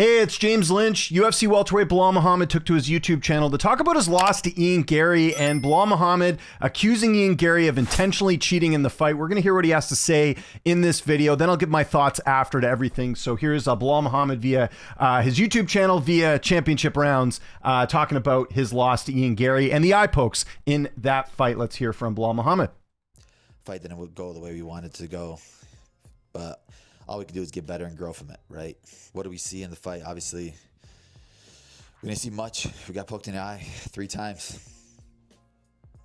Hey, it's James Lynch. UFC welterweight Belal Muhammad took to his YouTube channel to talk about his loss to Ian Garry, and Belal Muhammad accusing Ian Garry of intentionally cheating in the fight. We're going to hear what he has to say in this video. Then I'll give my thoughts after to everything. So here's Belal Muhammad via his YouTube channel, via Championship Rounds, talking about his loss to Ian Garry and the eye pokes in that fight. Let's hear from Belal Muhammad. Fight didn't go the way we wanted to go, but all we can do is get better and grow from it, right? What do we see in the fight? Obviously, we didn't see much. We got poked in the eye 3 times.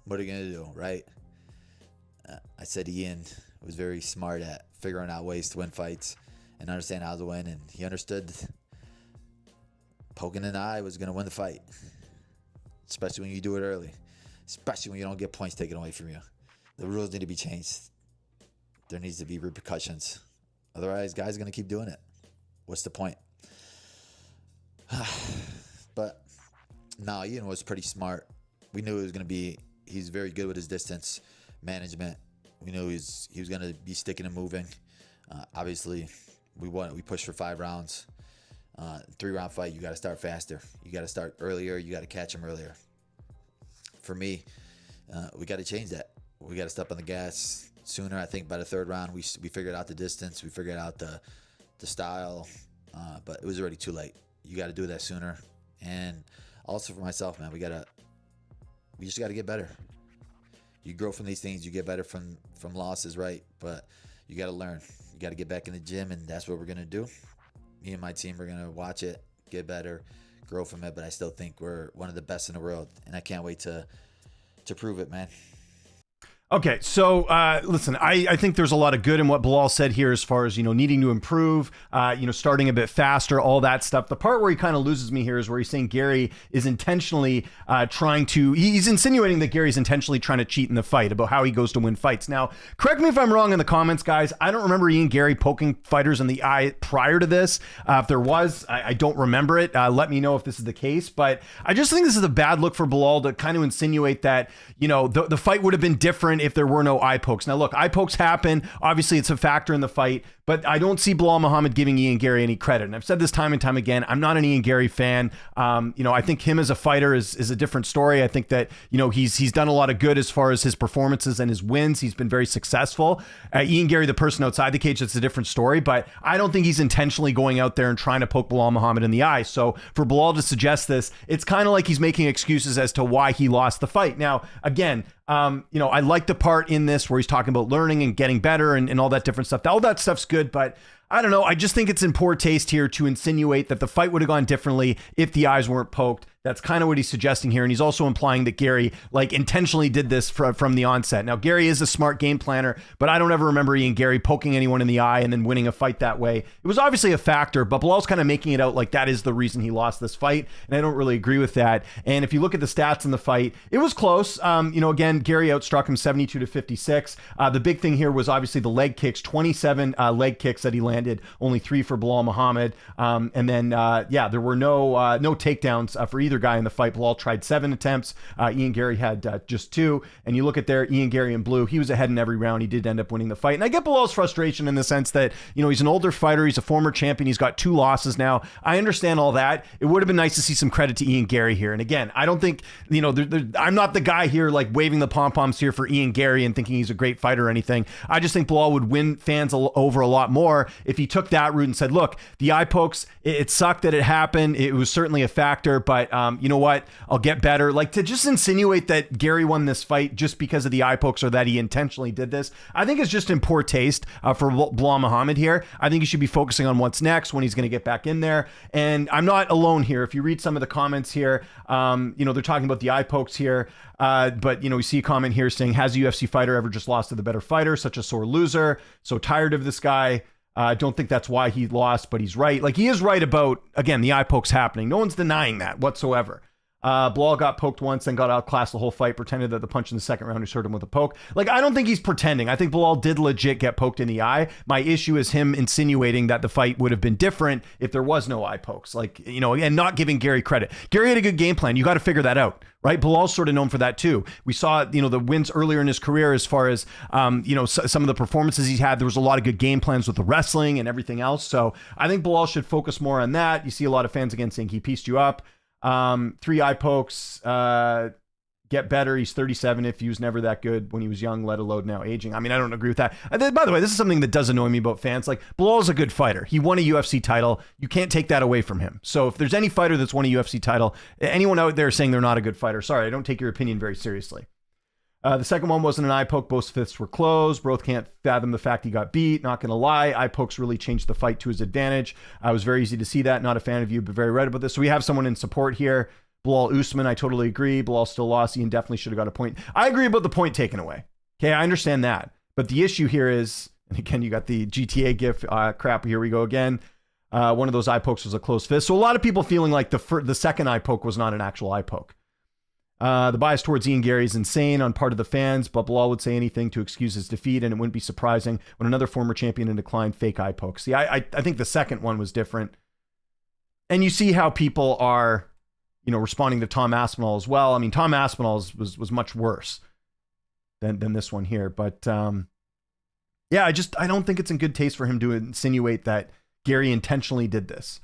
What are you going to do, right? I said Ian was very smart at figuring out ways to win fights and understand how to win, and he understood poking in the eye was going to win the fight, especially when you do it early, especially when you don't get points taken away from you. The rules need to be changed. There needs to be repercussions. Otherwise, guys are going to keep doing it. What's the point? But no, Ian was pretty smart. We knew it was going to be, he's very good with his distance management. We knew he was going to be sticking and moving. Obviously, we pushed for 5 rounds. 3-round fight, you got to start faster. You got to start earlier. You got to catch him earlier. For me, we got to change that. We got to step on the gas sooner. I think by the 3rd round, we figured out the distance. We figured out the style, but it was already too late. You got to do that sooner. And also for myself, man, we just got to get better. You grow from these things. You get better from losses, right? But you got to learn. You got to get back in the gym, and that's what we're going to do. Me and my team are going to watch it, get better, grow from it, but I still think we're one of the best in the world, and I can't wait to prove it, man. Okay, so listen, I think there's a lot of good in what Belal said here as far as, needing to improve, starting a bit faster, all that stuff. The part where he kind of loses me here is where he's saying Garry is intentionally he's insinuating that Gary's intentionally trying to cheat in the fight, about how he goes to win fights. Now, correct me if I'm wrong in the comments, guys. I don't remember Ian Garry poking fighters in the eye prior to this. If there was, I don't remember it. Let me know if this is the case, but I just think this is a bad look for Belal to kind of insinuate that, the fight would have been different if there were no eye pokes. Now, look, eye pokes happen. Obviously, it's a factor in the fight, but I don't see Belal Muhammad giving Ian Garry any credit. And I've said this time and time again, I'm not an Ian Garry fan. I think him as a fighter is a different story. I think that, he's done a lot of good as far as his performances and his wins. He's been very successful. Ian Garry, the person outside the cage, that's a different story, but I don't think he's intentionally going out there and trying to poke Belal Muhammad in the eye. So for Belal to suggest this, it's kind of like he's making excuses as to why he lost the fight. Now, again, I like the part in this where he's talking about learning and getting better and all that different stuff. All that stuff's good, but I don't know. I just think it's in poor taste here to insinuate that the fight would have gone differently if the eyes weren't poked. That's kind of what he's suggesting here. And he's also implying that Garry intentionally did this from the onset. Now, Garry is a smart game planner, but I don't ever remember Ian Garry poking anyone in the eye and then winning a fight that way. It was obviously a factor, but Belal's kind of making it out like that is the reason he lost this fight. And I don't really agree with that. And if you look at the stats in the fight, it was close. Again, Garry outstruck him 72-56. The big thing here was obviously the leg kicks, 27 leg kicks that he landed, only 3 for Belal Muhammad. And then, there were no takedowns for either guy in the fight. Belal tried 7 attempts. Ian Garry had just 2. And you look at there, Ian Garry in blue, he was ahead in every round. He did end up winning the fight. And I get Belal's frustration in the sense that, he's an older fighter. He's a former champion. He's got 2 losses now. I understand all that. It would have been nice to see some credit to Ian Garry here. And again, I don't think, I'm not the guy here waving the pom-poms here for Ian Garry and thinking he's a great fighter or anything. I just think Belal would win fans over a lot more if he took that route and said, look, the eye pokes, it sucked that it happened. It was certainly a factor, but you know what? I'll get better. To just insinuate that Garry won this fight just because of the eye pokes or that he intentionally did this, I think is just in poor taste for Belal Muhammad here. I think he should be focusing on what's next, when he's going to get back in there. And I'm not alone here. If you read some of the comments here, they're talking about the eye pokes here. But we see a comment here saying, has a UFC fighter ever just lost to the better fighter? Such a sore loser. So tired of this guy. I don't think that's why he lost, but he's right. He is right about, again, the eye pokes happening. No one's denying that whatsoever. Belal got poked once and got outclassed the whole fight, pretended that the punch in the second round hurt him with a poke. Like, I don't think he's pretending. I think Belal did legit get poked in the eye. My issue is him insinuating that the fight would have been different if there was no eye pokes. Like, you know, and not giving Garry credit. Garry had a good game plan. You got to figure that out, right? Belal's sort of known for that too. We saw, you know, the wins earlier in his career as far as, you know, some of the performances he's had. There was a lot of good game plans with the wrestling and everything else. So I think Belal should focus more on that. You see a lot of fans again saying he pieced you up. 3 eye pokes, get better. He's 37. If he was never that good when he was young, let alone now aging. I mean, I don't agree with that. By the way, this is something that does annoy me about fans. Like, Belal is a good fighter. He won a UFC title. You can't take that away from him. So if there's any fighter that's won a UFC title, anyone out there saying they're not a good fighter, sorry, I don't take your opinion very seriously. The second one wasn't an eye poke. Both fists were closed. Both can't fathom the fact he got beat. Not going to lie. Eye pokes really changed the fight to his advantage. I was very easy to see that. Not a fan of you, but very right about this. So we have someone in support here. Belal Usman, I totally agree. Belal still lost. Ian definitely should have got a point. I agree about the point taken away. Okay, I understand that. But the issue here is, and again, you got the GTA gif crap. Here we go again. One of those eye pokes was a closed fist. So a lot of people feeling like the second eye poke was not an actual eye poke. The bias towards Ian Garry is insane on part of the fans, but Belal would say anything to excuse his defeat, and it wouldn't be surprising when another former champion in decline fake eye pokes. See, I think the second one was different. And you see how people are, you know, responding to Tom Aspinall as well. I mean, Tom Aspinall was much worse than this one here. But yeah, I don't think it's in good taste for him to insinuate that Garry intentionally did this.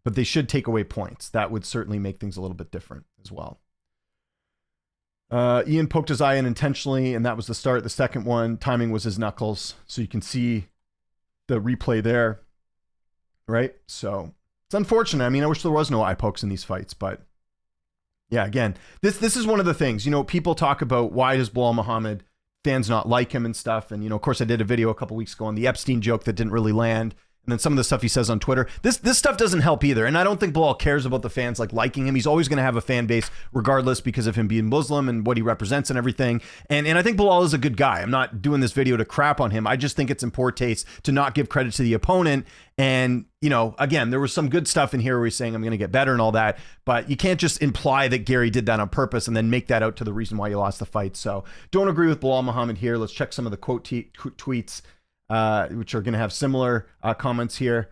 But they should take away points. That would certainly make things a little bit different as well. Ian poked his eye in intentionally, and that was the start. The second one, timing was his knuckles. So you can see the replay there, right? So it's unfortunate. I mean, I wish there was no eye pokes in these fights, but yeah, again, this is one of the things, you know, people talk about why does Belal Muhammad fans not like him and stuff. And, you know, of course I did a video a couple weeks ago on the Epstein joke that didn't really land. And then some of the stuff he says on Twitter, this stuff doesn't help either. And I don't think Belal cares about the fans like liking him. He's always going to have a fan base regardless because of him being Muslim and what he represents and everything. And I think Belal is a good guy. I'm not doing this video to crap on him. I just think it's in poor taste to not give credit to the opponent. And, you know, again, there was some good stuff in here where he's saying I'm going to get better and all that. But you can't just imply that Garry did that on purpose and then make that out to the reason why you lost the fight. So don't agree with Belal Muhammad here. Let's check some of the quote tweets, which are going to have similar comments here.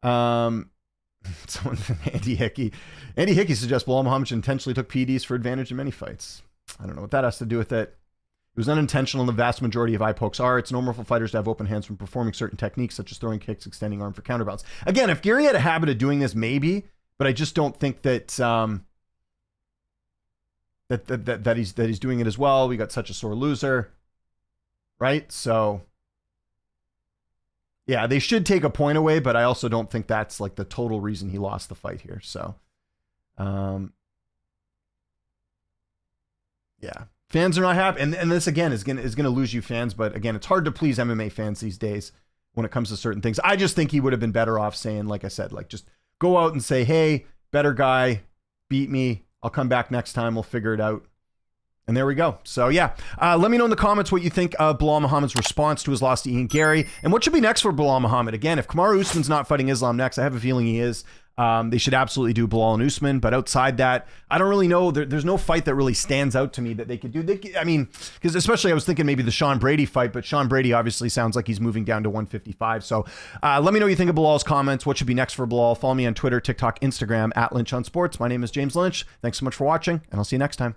Someone, Andy Hickey suggests Belal Muhammad intentionally took PEDs for advantage in many fights. I don't know what that has to do with it. It was unintentional, and the vast majority of eye pokes are. It's normal for fighters to have open hands from performing certain techniques, such as throwing kicks, extending arm for counterbalance. Again, if Garry had a habit of doing this, maybe, but I just don't think that that he's doing it as well. We got such a sore loser, right? So. Yeah, they should take a point away, but I also don't think that's like the total reason he lost the fight here. So, yeah, fans are not happy, and this again is gonna lose you fans. But again, it's hard to please MMA fans these days when it comes to certain things. I just think he would have been better off saying, like I said, like just go out and say, hey, better guy, beat me. I'll come back next time. We'll figure it out. And there we go. So, yeah, let me know in the comments what you think of Belal Muhammad's response to his loss to Ian Garry. And what should be next for Belal Muhammad? Again, if Kamaru Usman's not fighting Islam next, I have a feeling he is. They should absolutely do Belal and Usman. But outside that, I don't really know. There's no fight that really stands out to me that they could do. I mean, because especially I was thinking maybe the Sean Brady fight. But Sean Brady obviously sounds like he's moving down to 155. So let me know what you think of Belal's comments. What should be next for Belal? Follow me on Twitter, TikTok, Instagram, @Lynch on Sports. My name is James Lynch. Thanks so much for watching, and I'll see you next time.